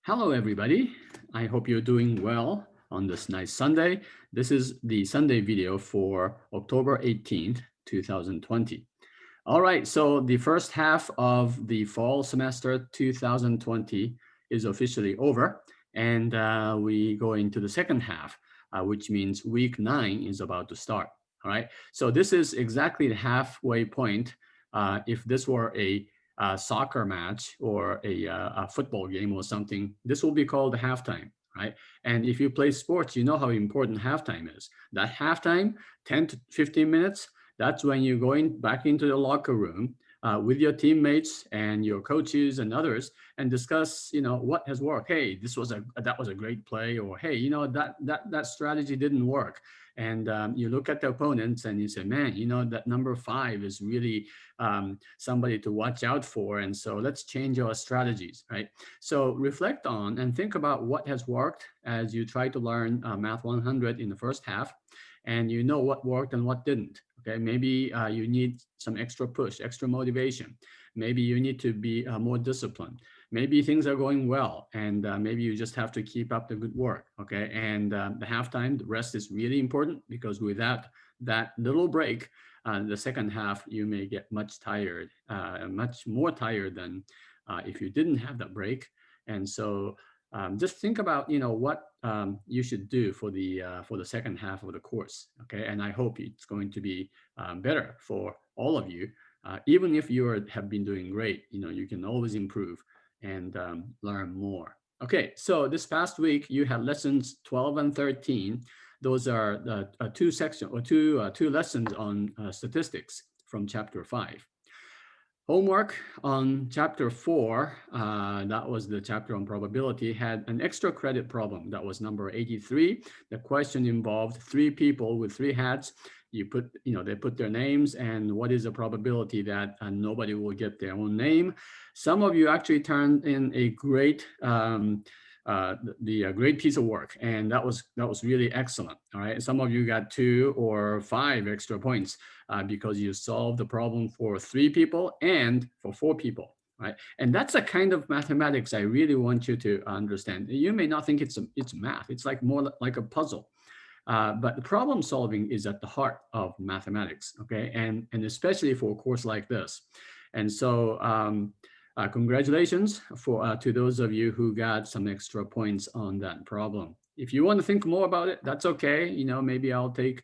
Hello, everybody. I hope you're doing well on this nice Sunday. This is the Sunday video for October 18th, 2020. All right, so the first half of the fall semester 2020 is officially over, and we go into the second half, which means week 9 is about to start. All right, so this is exactly the halfway point. If this were a soccer match or a football game or something, this will be called halftime, right? And if you play sports, you know how important halftime is. That halftime, 10 to 15 minutes, that's when you're going back into the locker room with your teammates and your coaches and others and discuss, what has worked. Hey, that was a great play, or hey, that strategy didn't work. And you look at the opponents and you say, man, that number 5 is really somebody to watch out for. And so let's change our strategies, right? So reflect on and think about what has worked as you try to learn Math 100 in the first half, and you know what worked and what didn't. Okay, maybe you need some extra push, extra motivation. Maybe you need to be more disciplined. Maybe things are going well, and maybe you just have to keep up the good work. Okay, and the halftime, the rest is really important, because without that little break, the second half, you may get much tired, much more tired than if you didn't have that break. And so just think about, what you should do for the second half of the course. Okay, and I hope it's going to be better for all of you. Even if have been doing great, you can always improve and learn more. Okay, so this past week you had lessons 12 and 13. Those are the two sections, or two lessons on statistics from chapter 5. Homework on chapter 4, that was the chapter on probability, had an extra credit problem. That was number 83. The question involved 3 people with 3 hats. They put their names, and what is the probability that nobody will get their own name. Some of you actually turned in a great great piece of work, and that was really excellent. All right, some of you got 2 or 5 extra points because you solved the problem for 3 people and for 4 people, right? And that's a kind of mathematics I really want you to understand. You may not think it's math. It's like more like a puzzle. But the problem solving is at the heart of mathematics, okay? And especially for a course like this. And so congratulations to those of you who got some extra points on that problem. If you want to think more about it, that's okay. Maybe I'll take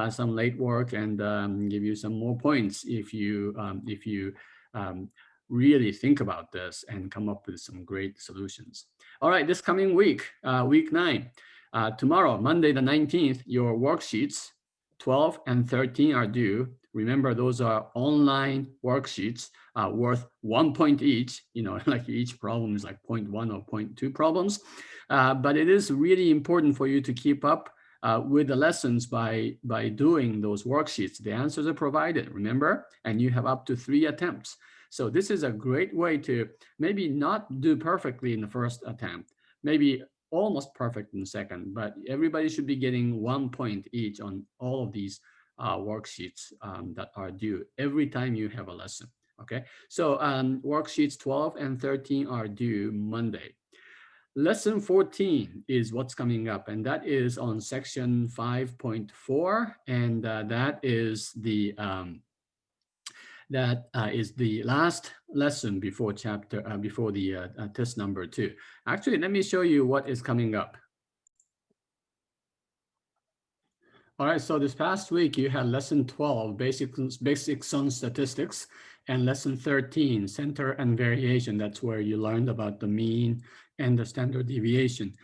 some late work and give you some more points if you really think about this and come up with some great solutions. All right, this coming week, week 9, tomorrow, Monday the 19th, your worksheets 12 and 13 are due. Remember, those are online worksheets worth 1 point each. Like each problem is like 0.1 or 0.2 problems. But it is really important for you to keep up with the lessons by doing those worksheets. The answers are provided, remember? And you have up to 3 attempts. So this is a great way to maybe not do perfectly in the first attempt, maybe almost perfect in the second, but everybody should be getting 1 point each on all of these worksheets that are due every time you have a lesson. Okay, so worksheets 12 and 13 are due Monday. Lesson 14 is what's coming up, and that is on section 5.4, and that is the last lesson before the test number 2. Actually, let me show you what is coming up. All right, so this past week you had lesson 12, basics on statistics, and lesson 13, center and variation. That's where you learned about the mean and the standard deviation.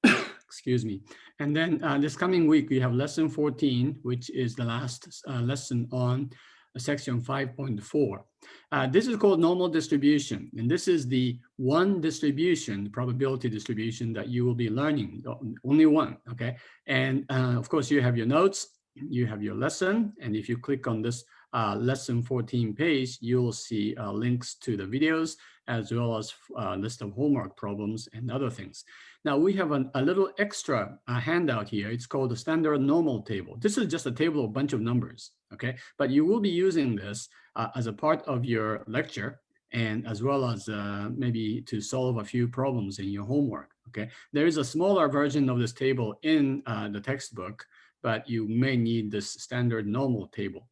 Excuse me. And then this coming week we have lesson 14, which is the last lesson on section 5.4. This is called normal distribution, and this is the one distribution, probability distribution, that you will be learning, only one, okay? And of course, you have your notes, you have your lesson, and if you click on this lesson 14 page, you'll see links to the videos, as well as a list of homework problems and other things. Now we have a little extra handout here. It's called the standard normal table. This is just a table of a bunch of numbers, okay? But you will be using this as a part of your lecture and as well as maybe to solve a few problems in your homework. Okay, there is a smaller version of this table in the textbook, but you may need this standard normal table.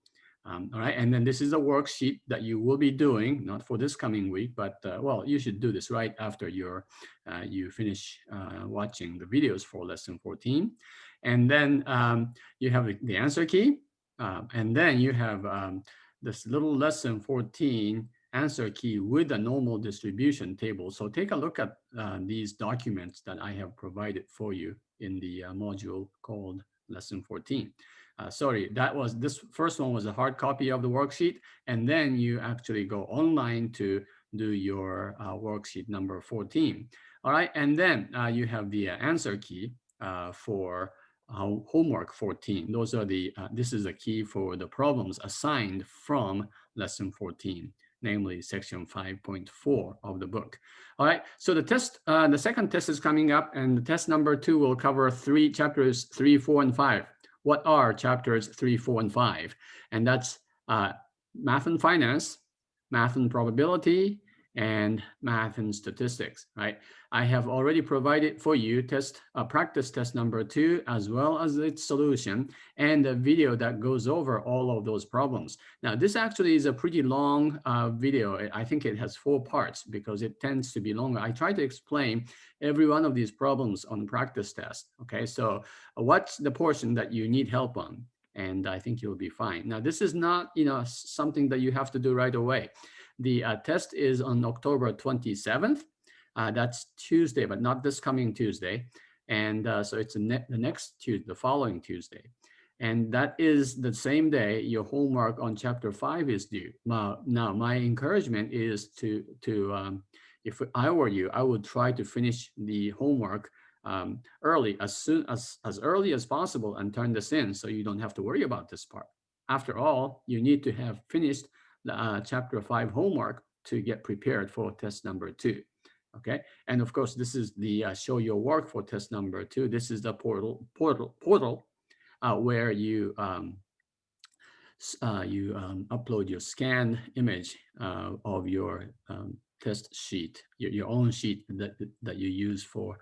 All right, and then this is a worksheet that you will be doing, not for this coming week, but well, you should do this right after you finish watching the videos for lesson 14. And then you have the answer key, and then you have this little lesson 14 answer key with a normal distribution table. So take a look at these documents that I have provided for you in the module called lesson 14. Sorry, this first one was a hard copy of the worksheet, and then you actually go online to do your worksheet number 14. All right, and then you have the answer key for homework 14. Those are this is a key for the problems assigned from lesson 14, namely section 5.4 of the book. All right, so the second test is coming up, and the test number 2 will cover chapters 3, 4, and 5. What are chapters 3, 4, and 5? And that's math and finance, math and probability, and math and statistics, right? I have already provided for you practice test number 2, as well as its solution, and a video that goes over all of those problems. Now, this actually is a pretty long video. I think it has 4 parts because it tends to be longer. I try to explain every one of these problems on practice test, okay? So what's the portion that you need help on? And I think you'll be fine. Now, this is not, something that you have to do right away. The test is on October 27th. That's Tuesday, but not this coming Tuesday. And so it's the next Tuesday, the following Tuesday. And that is the same day your homework on chapter 5 is due. Now my encouragement is if I were you, I would try to finish the homework early, as early as possible, and turn this in so you don't have to worry about this part. After all, you need to have finished the chapter 5 homework to get prepared for test number 2. Okay, and of course, this is the show your work for test number 2. This is the portal where you upload your scanned image of your test sheet, your own sheet that you use for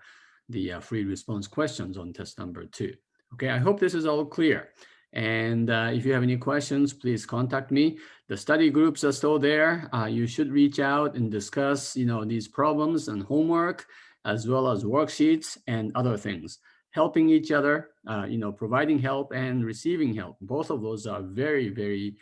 the free response questions on test number 2. Okay, I hope this is all clear. And if you have any questions, please contact me. The study groups are still there. You should reach out and discuss, these problems and homework, as well as worksheets and other things. Helping each other, providing help and receiving help. Both of those are very, very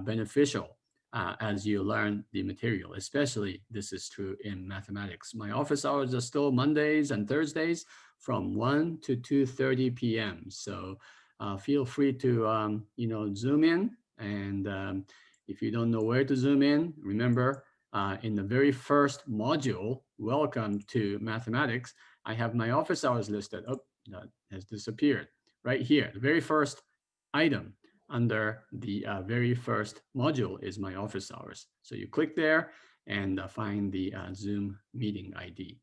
beneficial as you learn the material. Especially this is true in mathematics. My office hours are still Mondays and Thursdays from 1 to 2:30 p.m. So feel free to Zoom in, and if you don't know where to zoom in, remember in the very first module, Welcome to Mathematics, I have my office hours listed. Oh, that has disappeared. Right here, the very first item under the very first module is my office hours. So you click there and find the Zoom meeting ID.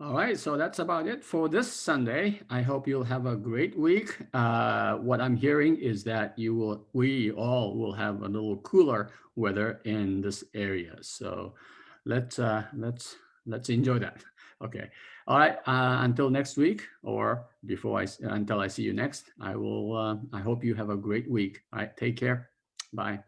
All right, so that's about it for this Sunday. I hope you'll have a great week. What I'm hearing is that we all will have a little cooler weather in this area. So let's enjoy that. Okay. All right. Until next week, or until I see you next, I hope you have a great week. All right. Take care. Bye.